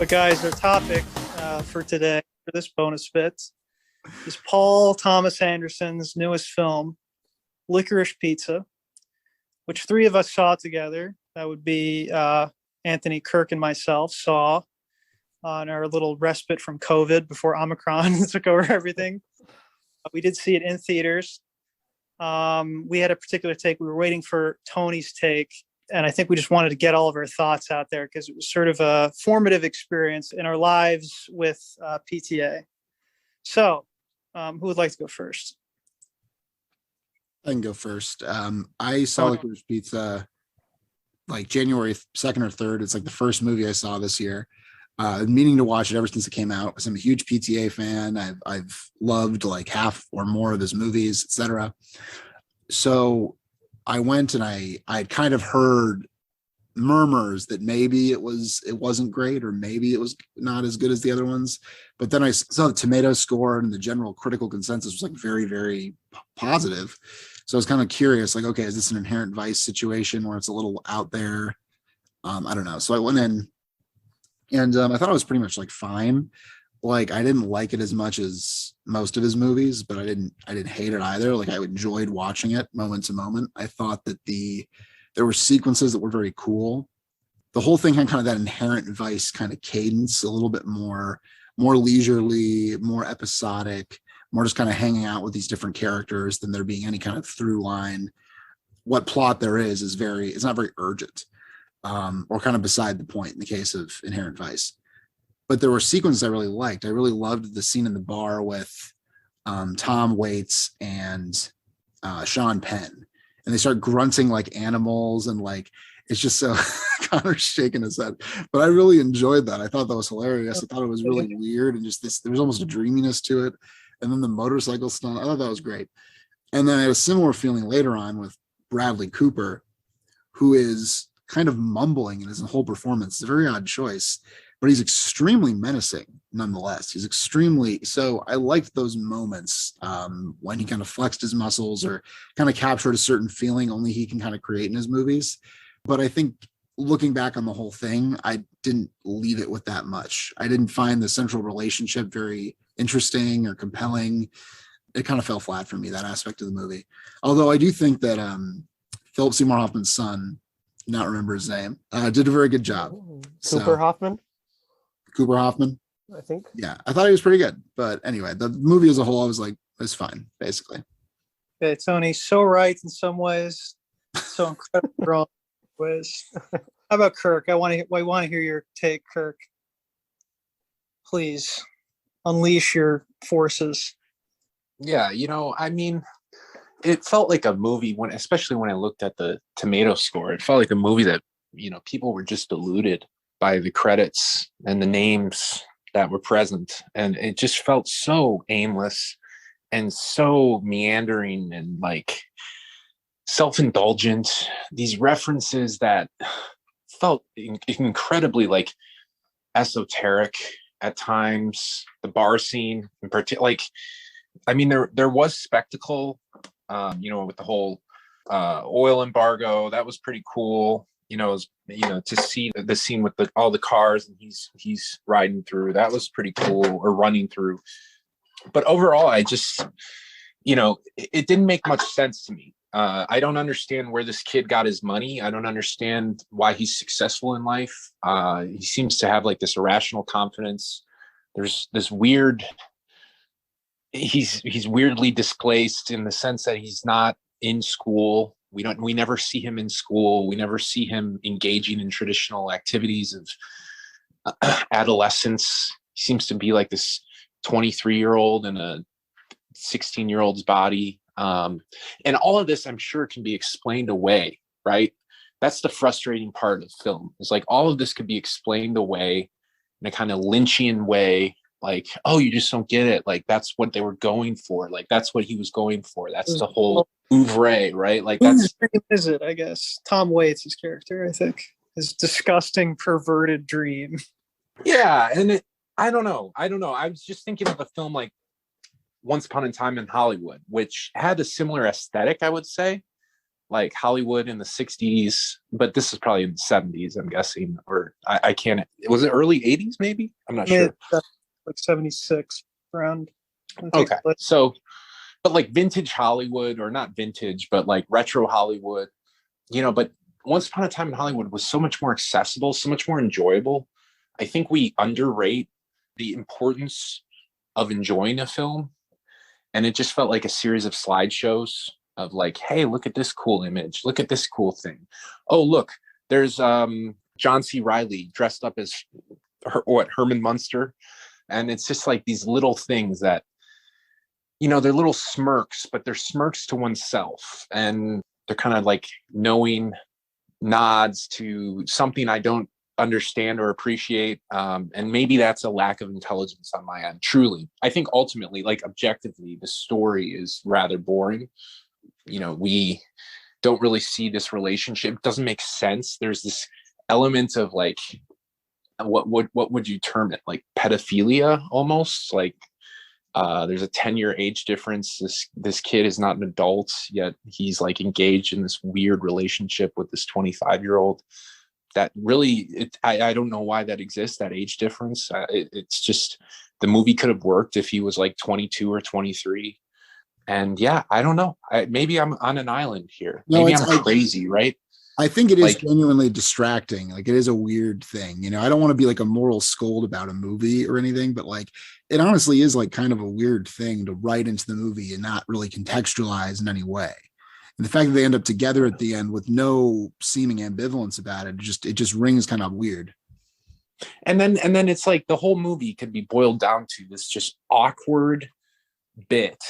But guys, our topic for today, for this bonus bit, is Paul Thomas Anderson's newest film, Licorice Pizza, which three of us saw together. That would be Anthony, Kirk, and myself saw on our little respite from COVID before Omicron took over everything. We did see it in theaters. We had a particular take. We were waiting for Tony's take, and I think we just wanted to get all of our thoughts out there because it was sort of a formative experience in our lives with PTA. So, who would like to go first? I can go first. I saw Licorice Pizza like January 2nd or 3rd. It's like the first movie I saw this year. Meaning to watch it ever since it came out, because I'm a huge PTA fan. I've loved like half or more of his movies, etc. So I went and I had kind of heard murmurs that maybe it wasn't great, or maybe it was not as good as the other ones. But then I saw the tomato score and the general critical consensus was like very, very positive. So I was kind of curious, like, okay, is this an Inherent Vice situation where it's a little out there? I don't know. So I went in and I thought it was pretty much like fine. Like, I didn't like it as much as most of his movies, but I didn't hate it either. Like, I enjoyed watching it moment to moment. I thought that there were sequences that were very cool. The whole thing had kind of that Inherent Vice kind of cadence, a little bit more leisurely, more episodic, more just kind of hanging out with these different characters than there being any kind of through line. What plot there is it's not very urgent, or kind of beside the point in the case of Inherent Vice. But there were sequences I really liked. I really loved the scene in the bar with Tom Waits and Sean Penn, and they start grunting like animals, and like it's just so Connor's shaking his head. But I really enjoyed that. I thought that was hilarious. I thought it was really weird, and just there was almost a dreaminess to it. And then the motorcycle stunt, I thought that was great. And then I had a similar feeling later on with Bradley Cooper, who is kind of mumbling in his whole performance. It's a very odd choice, but he's extremely menacing nonetheless. He's extremely, so I liked those moments when he kind of flexed his muscles or kind of captured a certain feeling only he can kind of create in his movies. But I think looking back on the whole thing, I didn't leave it with that much. I didn't find the central relationship very interesting or compelling. It kind of fell flat for me, that aspect of the movie. Although I do think that Philip Seymour Hoffman's son, not remember his name, did a very good job. Cooper Hoffman, I think. Yeah, I thought he was pretty good. But anyway, the movie as a whole, I was like, it's fine, basically. Okay, Tony, so right in some ways, so incredibly wrong in ways. How about Kirk? I want to hear your take, Kirk. Please unleash your forces. Yeah, I mean, it felt like a movie especially when I looked at the tomato score, it felt like a movie that, people were just deluded by the credits and the names that were present. And it just felt so aimless and so meandering and like self-indulgent. These references that felt incredibly like esoteric at times. The bar scene in particular, like, I mean, there was spectacle, with the whole oil embargo. That was pretty cool. To see the scene with all the cars and he's riding through. That was pretty cool, or running through. But overall, I just, it didn't make much sense to me. I don't understand where this kid got his money. I don't understand why he's successful in life. He seems to have like this irrational confidence. There's this weird. He's weirdly displaced in the sense that he's not in school. We never see him in school. We never see him engaging in traditional activities of adolescence. He seems to be like this 23-year-old in a 16-year-old's body. And all of this, I'm sure, can be explained away, right? That's the frustrating part of film. It's like all of this could be explained away in a kind of Lynchian way. Like, oh, you just don't get it. Like, that's what they were going for. Like, that's what he was going for. That's the whole oeuvre, right? Like, that's... Whose dream is it, I guess? Tom Waits' character, I think. His disgusting, perverted dream. Yeah, and I don't know. I was just thinking of a film like Once Upon a Time in Hollywood, which had a similar aesthetic, I would say. like Hollywood in the 60s, but this is probably in the 70s, I'm guessing, or I can't, was it early 80s maybe? I'm not sure. Like 76 around. Okay. So, but like vintage Hollywood, or not vintage, but like retro Hollywood, but Once Upon a Time in Hollywood was so much more accessible, so much more enjoyable. I think we underrate the importance of enjoying a film. And it just felt like a series of slideshows of like, hey, look at this cool image. Look at this cool thing. Oh, look, there's John C. Reilly dressed up as Herman Munster. And it's just like these little things that, they're little smirks, but they're smirks to oneself. And they're kind of like knowing nods to something I don't understand or appreciate. And maybe that's a lack of intelligence on my end. Truly, I think ultimately, like objectively, the story is rather boring. We don't really see this relationship. It doesn't make sense. There's this element of like, what would you term it? Like pedophilia almost. Like there's a 10-year age difference. This kid is not an adult yet. He's like engaged in this weird relationship with this 25-year-old. That really, I don't know why that exists, that age difference. It's just, the movie could have worked if he was like 22 or 23. And yeah, I don't know. Maybe I'm on an island here. No, maybe I'm crazy, right? I think it is genuinely distracting. Like, it is a weird thing. I don't want to be like a moral scold about a movie or anything, but like, it honestly is like kind of a weird thing to write into the movie and not really contextualize in any way. And the fact that they end up together at the end with no seeming ambivalence about it just rings kind of weird. And then it's like the whole movie could be boiled down to this just awkward bit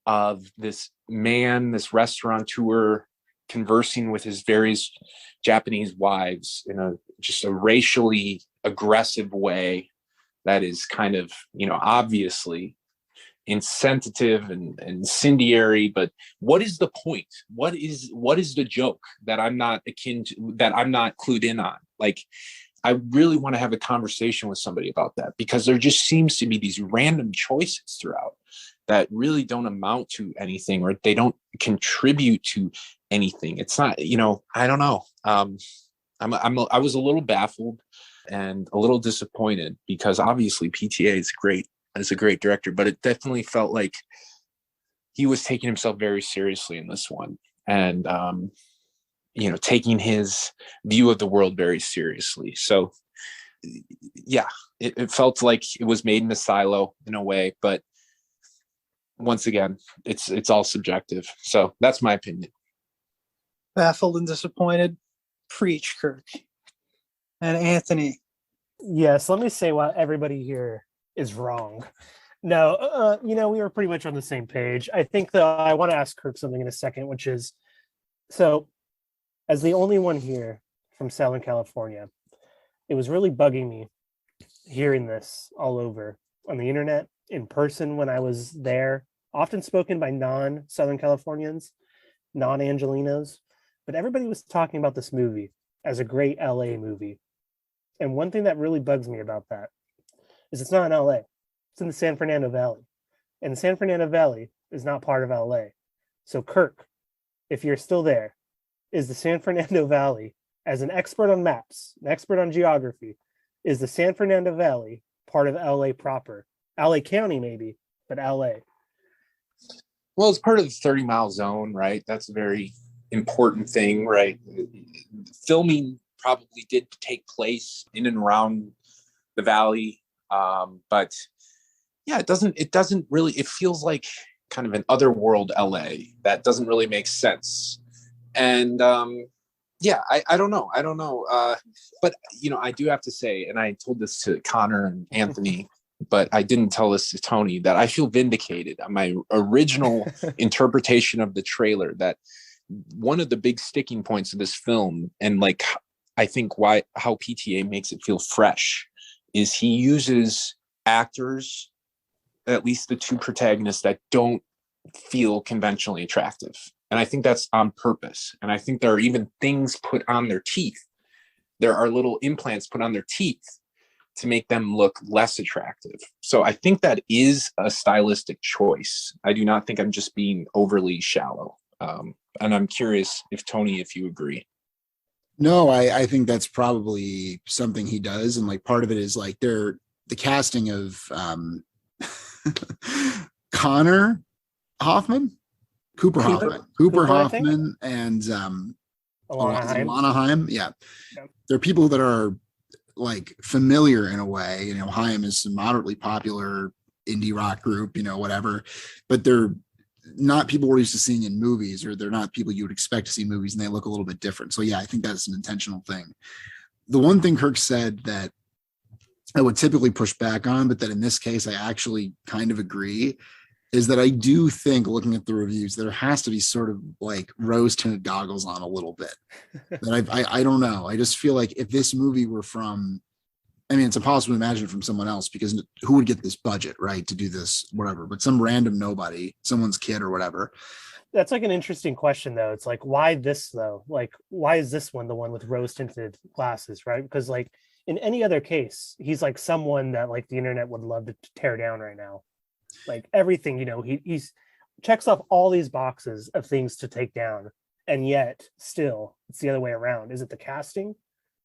of this man, this restaurateur, conversing with his various Japanese wives in a racially aggressive way that is kind of, obviously insensitive and incendiary. But what is the point? What is the joke that I'm not clued in on? Like, I really want to have a conversation with somebody about that, because there just seems to be these random choices throughout that really don't amount to anything, or they don't contribute to anything. It's not, I don't know. I was a little baffled and a little disappointed, because obviously PTA is great. As a great director, but it definitely felt like he was taking himself very seriously in this one, and taking his view of the world very seriously. So yeah, it felt like it was made in a silo in a way, but once again, it's all subjective. So that's my opinion. Baffled and disappointed. Preach, Kirk. And Anthony. Yes, let me say why everybody here is wrong. No, we were pretty much on the same page. I think that I want to ask Kirk something in a second, which is, so as the only one here from Southern California, it was really bugging me hearing this all over on the internet, in person when I was there, often spoken by non-Southern Californians, non-Angelinos, but everybody was talking about this movie as a great LA movie. And one thing that really bugs me about that is it's not in LA. It's in the San Fernando Valley. And the San Fernando Valley is not part of LA. So Kirk, if you're still there, is the San Fernando Valley, as an expert on maps, an expert on geography, is the San Fernando Valley part of LA proper? LA County maybe, but LA. Well, it's part of the 30-mile zone, right? That's a very important thing, right? Filming probably did take place in and around the valley. But yeah, it doesn't really, it feels like kind of an otherworld LA that doesn't really make sense. And yeah, I don't know. But I do have to say, and I told this to Connor and Anthony, but I didn't tell this to Tony, that I feel vindicated on my original interpretation of the trailer, that one of the big sticking points of this film, and like, I think how PTA makes it feel fresh, is he uses actors, at least the two protagonists, that don't feel conventionally attractive. And I think that's on purpose. And I think there are even things put on their teeth. There are little implants put on their teeth to make them look less attractive. So I think that is a stylistic choice. I do not think I'm just being overly shallow. And I'm curious if Tony, if you agree. No, I think that's probably something he does. And like part of it is like the casting of Connor Hoffman, Cooper Hoffman, Cooper Hoffman, and Alana Haim. Yeah. They're people that are like familiar in a way. You know, Haim is a moderately popular indie rock group, you know, whatever, but they're not people we're used to seeing in movies, or they're not people you would expect to see in movies, and they look a little bit different. So yeah, I think that's an intentional thing. The one thing Kirk said that I would typically push back on, but that in this case I actually kind of agree, is that I do think, looking at the reviews, there has to be sort of like rose-tinted goggles on a little bit. That I don't know. I just feel like if this movie were from, I mean, it's impossible to imagine it from someone else, because who would get this budget, right, to do this, whatever, but some random nobody, someone's kid or whatever. That's like an interesting question, though. It's like, why this, though? Like, why is this one the one with rose-tinted glasses, right? Because like in any other case, he's like someone that like the internet would love to tear down right now. Like everything, you know, he's checks off all these boxes of things to take down, and yet still it's the other way around. Is it the casting?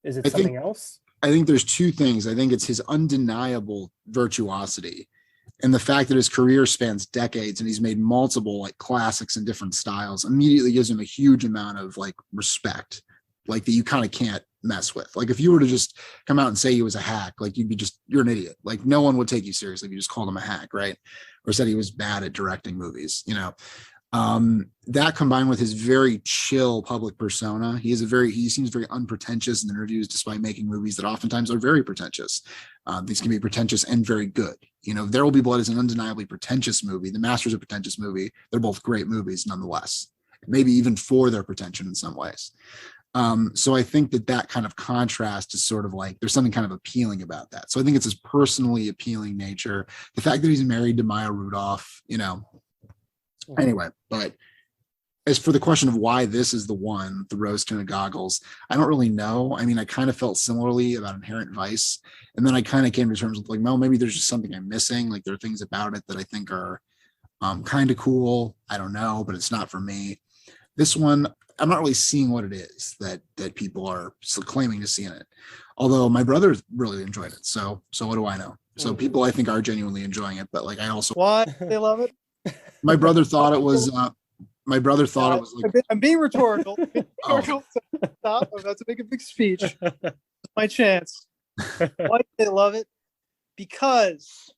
Is it something else? I think there's two things. I think it's his undeniable virtuosity, and the fact that his career spans decades and he's made multiple like classics in different styles immediately gives him a huge amount of like respect, like that you kind of can't mess with. Like if you were to just come out and say he was a hack, like you're an idiot. Like no one would take you seriously if you just called him a hack, right? Or said he was bad at directing movies, you know. That combined with his very chill public persona, he seems very unpretentious in interviews, despite making movies that oftentimes are very pretentious. These can be pretentious and very good. You know, There Will Be Blood is an undeniably pretentious movie. The Master's a pretentious movie. They're both great movies nonetheless, maybe even for their pretension in some ways. So I think that kind of contrast is sort of like, there's something kind of appealing about that. So I think it's his personally appealing nature. The fact that he's married to Maya Rudolph, you know, anyway, but as for the question of why this is the one, the rose-tinted goggles, I don't really know. I mean, I kind of felt similarly about Inherent Vice. And then I kind of came to terms with like, well, maybe there's just something I'm missing. Like there are things about it that I think are kind of cool. I don't know, but it's not for me. This one, I'm not really seeing what it is that people are still claiming to see in it. Although my brother really enjoyed it. So what do I know? So people I think are genuinely enjoying it, but like I also Why they love it? My brother thought it was my brother thought it was like, I'm being rhetorical. Stop. I'm about to make a big speech. My chance. Why do they love it? Because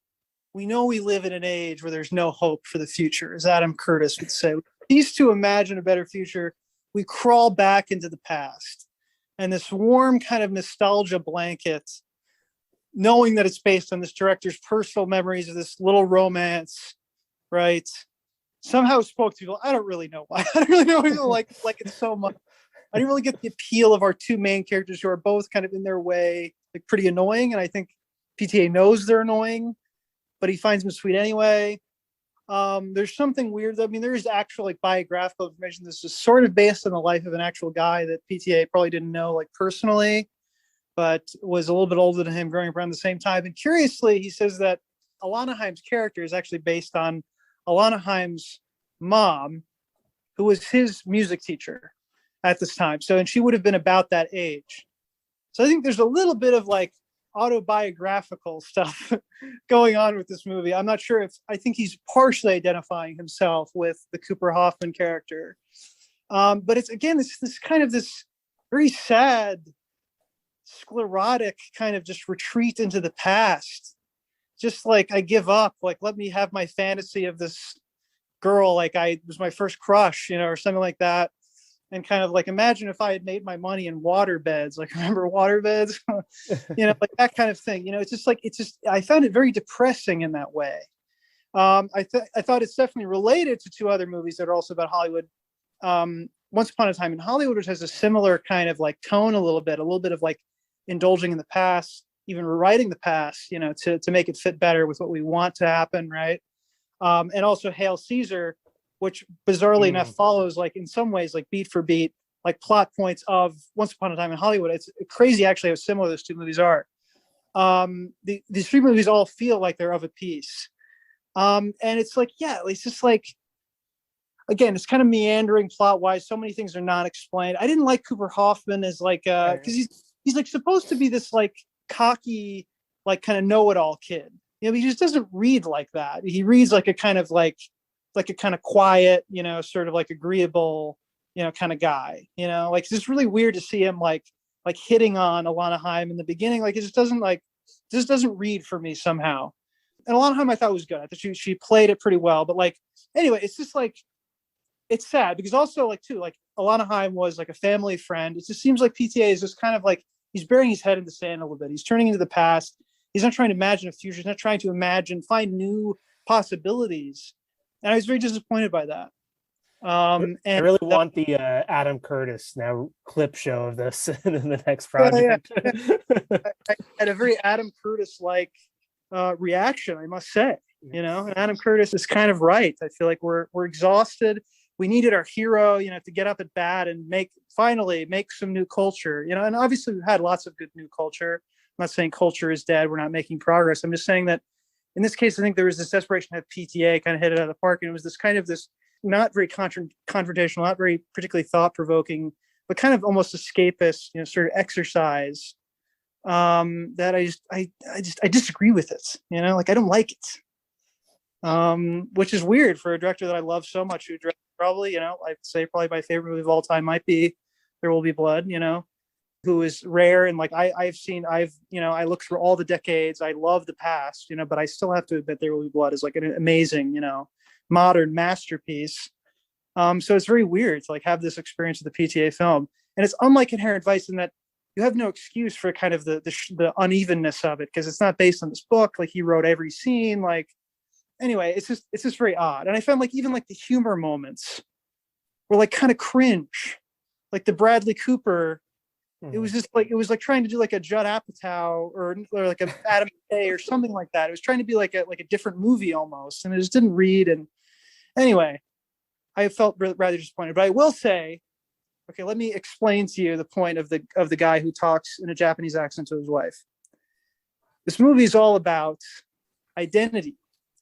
we know we live in an age where there's no hope for the future, as Adam Curtis would say. We used to imagine a better future. We crawl back into the past. And this warm kind of nostalgia blanket, knowing that it's based on this director's personal memories of this little romance, right? Somehow spoke to people. I don't really know why. I don't really know why people like it so much. I didn't really get the appeal of our two main characters, who are both kind of in their way, like pretty annoying. And I think PTA knows they're annoying, but he finds them sweet anyway. There's something weird. I mean, there is actual like biographical information. This is sort of based on the life of an actual guy that PTA probably didn't know like personally, but was a little bit older than him, growing up around the same time. And curiously, he says that Alana Haim's character is actually based on Alana Haim's mom, who was his music teacher at this time. So, and she would have been about that age. So I think there's a little bit of like autobiographical stuff going on with this movie. I'm not sure if, I think he's partially identifying himself with the Cooper Hoffman character. But it's, again, it's this kind of this very sad, sclerotic kind of just retreat into the past. Just like, I give up, like, let me have my fantasy of this girl, like I was my first crush, you know, or something like that. And kind of like, imagine if I had made my money in water beds, like, remember water beds, you know, like that kind of thing. You know, it's just like, I found it very depressing in that way. I thought it's definitely related to two other movies that are also about Hollywood. Once Upon a Time in Hollywood, which has a similar kind of like tone, a little bit of like indulging in the past, even rewriting the past, you know, to make it fit better with what we want to happen, right? And also Hail Caesar, which bizarrely enough follows, like in some ways, like beat for beat, like plot points of Once Upon a Time in Hollywood. It's crazy actually how similar those two movies are. These three movies all feel like they're of a piece. And it's like, yeah, it's just like, again, it's kind of meandering plot wise. So many things are not explained. I didn't like Cooper Hoffman as like because he's like supposed to be this like cocky, like kind of know-it-all kid. You know, he just doesn't read like that. He reads like a kind of like a kind of quiet, you know, sort of like agreeable, you know, kind of guy. You know, like it's just really weird to see him like hitting on Alana Haim in the beginning. Like it just doesn't read for me somehow. And Alana Haim I thought was good. I thought she played it pretty well. But like anyway, it's just like it's sad because also like too like Alana Haim was like a family friend. It just seems like PTA is just kind of like he's burying his head in the sand a little bit. He's turning into the past. He's not trying to imagine a future. He's not trying to find new possibilities. And I was very disappointed by that. And I really want the Adam Curtis now clip show of this in the next project. I had a very Adam Curtis like reaction, I must say. You know, and Adam Curtis is kind of right. I feel like we're exhausted. We needed our hero, you know, to get up at bat and finally make some new culture. You know, and obviously we've had lots of good new culture. I'm not saying culture is dead. We're not making progress. I'm just saying that in this case, I think there was this desperation to have PTA kind of hit it out of the park. And it was this kind of this not very confrontational, not very particularly thought-provoking, but kind of almost escapist, you know, sort of exercise that I disagree with it. You know, like I don't like it, which is weird for a director that I love so much, who directed probably, you know, I'd say probably my favorite movie of all time might be There Will Be Blood, you know, who is rare. And like, I've you know, I look through all the decades. I love the past, you know, but I still have to admit There Will Be Blood is like an amazing, you know, modern masterpiece. So it's very weird to like have this experience of the PTA film. And it's unlike Inherent Vice in that you have no excuse for kind of the unevenness of it, because it's not based on this book. Like he wrote every scene. Like, anyway, it's just very odd. And I found like even like the humor moments were like kind of cringe. Like the Bradley Cooper, it was just like, it was like trying to do like a Judd Apatow or like a Adam McKay or something like that. It was trying to be like a different movie almost, and it just didn't read. And anyway, I felt rather disappointed. But I will say, okay, let me explain to you the point of the guy who talks in a Japanese accent to his wife. This movie is all about identity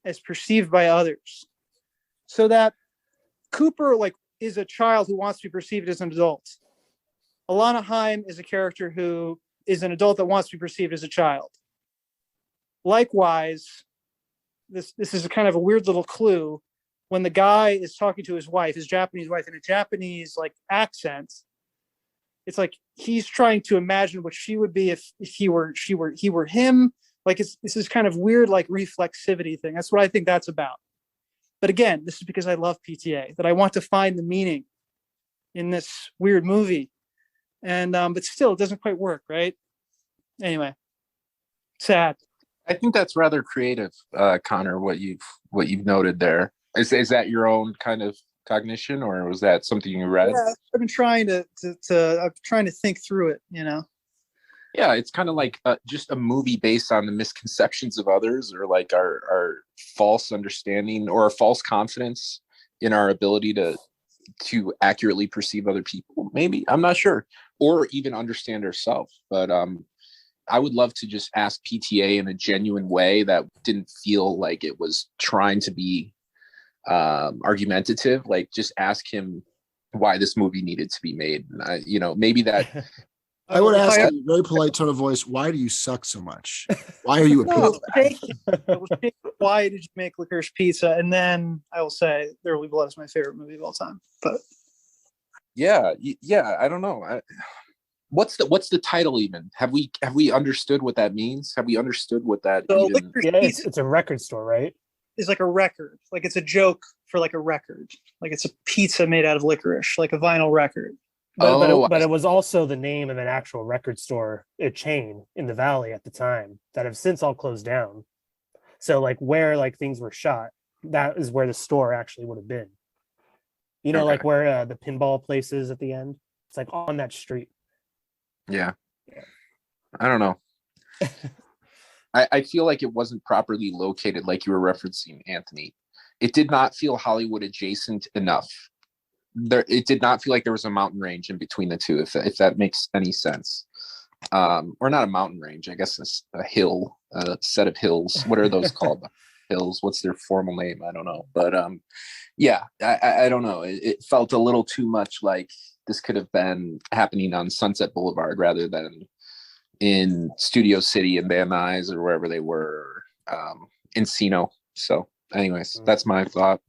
as perceived by others. So that Cooper like is a child who wants to be perceived as an adult. Alana Haim is a character who is an adult that wants to be perceived as a child. Likewise, this is a kind of a weird little clue. When the guy is talking to his wife, his Japanese wife, in a Japanese like accent, it's like he's trying to imagine what she would be if he were him. Like this is kind of weird like reflexivity thing. That's what I think that's about. But again, this is because I love PTA, that I want to find the meaning in this weird movie. And but still it doesn't quite work, right? Anyway, sad. I think that's rather creative, Connor, what you've noted there. Is that your own kind of cognition, or was that something you read? Yeah, I've been trying to I'm trying to think through it, you know. Yeah, it's kind of like just a movie based on the misconceptions of others, or like our false understanding or our false confidence in our ability to accurately perceive other people. Maybe, I'm not sure, or even understand ourselves. But I would love to just ask PTA in a genuine way that didn't feel like it was trying to be argumentative. Like just ask him why this movie needed to be made. You know, maybe that. I would ask in a very polite tone of voice, why do you suck so much? Why are you a pizza? Why did you make Licorice Pizza? And then I will say There Will Be Blood is my favorite movie of all time. But yeah, I don't know. What's the title even? Have we understood what that means? Have we understood what that even? Yeah, it's a record store, right? It's like a record. Like it's a joke for like a record. Like it's a pizza made out of licorice, like a vinyl record. But it was also the name of an actual record store, a chain in the Valley at the time that have since all closed down. So like where like things were shot, that is where the store actually would have been. You know, Okay. like where the pinball place is at the end. It's like on that street. Yeah. I don't know. I feel like it wasn't properly located, like you were referencing, Anthony. It did not feel Hollywood adjacent enough. It did not feel like there was a mountain range in between the two, if that makes any sense. Or not a mountain range, I guess it's a hill, a set of hills. What are those called? pills. What's their formal name? I don't know. But yeah, I don't know. It felt a little too much like this could have been happening on Sunset Boulevard rather than in Studio City and Van Nuys or wherever they were, Encino. So anyways, that's my thought.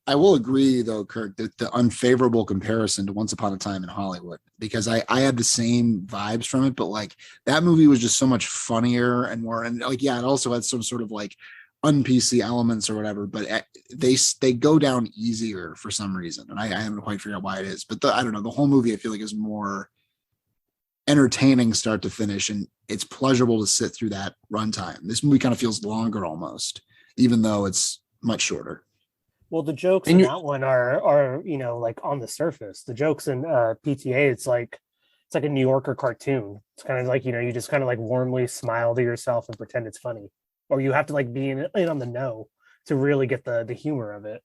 I will agree, though, Kirk, that the unfavorable comparison to Once Upon a Time in Hollywood, because I had the same vibes from it, but like that movie was just so much funnier and more, and like, yeah, it also had some sort of like un-PC elements or whatever, but they go down easier for some reason, and I haven't quite figured out why it is. But I don't know, the whole movie I feel like is more entertaining start to finish, and it's pleasurable to sit through that runtime. This movie kind of feels longer almost, even though it's much shorter. Well, the jokes in that one are like on the surface. The jokes in PTA, it's like a New Yorker cartoon. It's kind of like, you just kind of like warmly smile to yourself and pretend it's funny, or you have to like be in on the know to really get the humor of it.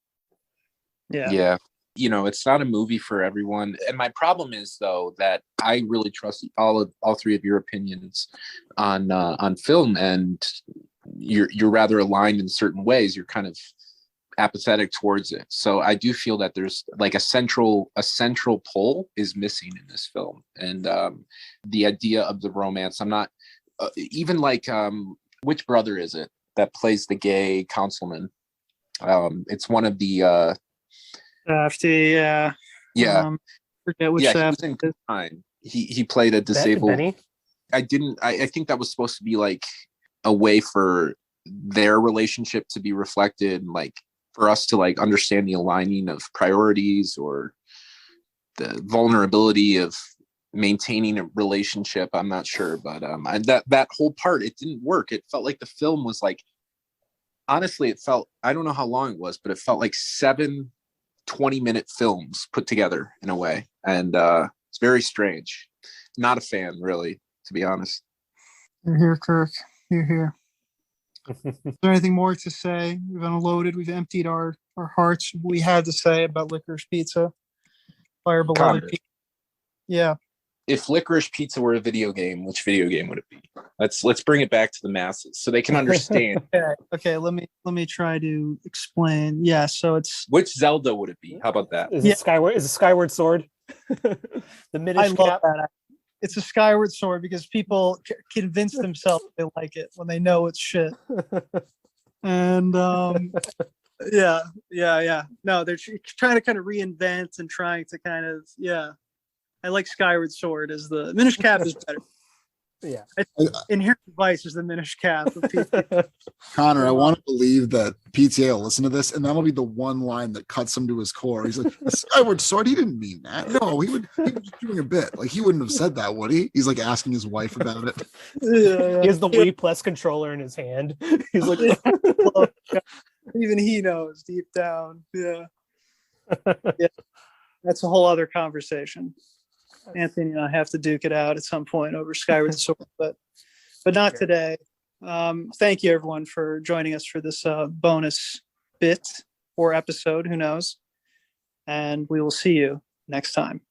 Yeah. It's not a movie for everyone. And my problem is, though, that I really trust all three of your opinions on film, and you're rather aligned in certain ways. You're kind of apathetic towards it. So I do feel that there's like a central pull is missing in this film, and the idea of the romance. I'm not even like which brother is it that plays the gay councilman? It's one of the yeah. Forget which he was in Good Time. He played a disabled. Benny? I think that was supposed to be like a way for their relationship to be reflected, like for us to like understand the aligning of priorities or the vulnerability of maintaining a relationship. I'm not sure, but that whole part, it didn't work. It felt like the film was like, honestly, I don't know how long it was, but it felt like 7 20-minute films put together in a way, and it's very strange. Not a fan, really, to be honest. You're here, Kirk. You're here. Is there anything more to say? We've unloaded. We've emptied our hearts. We had to say about Licorice Pizza, Fire Beloved Pizza. Yeah. If Licorice Pizza were a video game, which video game would it be? Let's bring it back to the masses so they can understand. Okay. Let me try to explain. Yeah. So it's which Zelda would it be? How about that? Is it Skyward Sword? The Minish Cap. That. It's a Skyward Sword because people convince themselves they like it when they know it's shit. And yeah. No, they're trying to kind of reinvent and trying to kind of I like Skyward Sword as the Minish Cap is better. Yeah. Inherent Vice is the Minish Cap of Connor, I want to believe that PTA will listen to this, and that'll be the one line that cuts him to his core. He's like, Skyward Sword, he didn't mean that. No, he was just doing a bit. Like, he wouldn't have said that, would he? He's like asking his wife about it. He has the Wii Plus controller in his hand. He's like, even he knows deep down. Yeah. That's a whole other conversation. Anthony and I have to duke it out at some point over Skyward Sword, but not today. Thank you, everyone, for joining us for this bonus bit or episode. Who knows? And we will see you next time.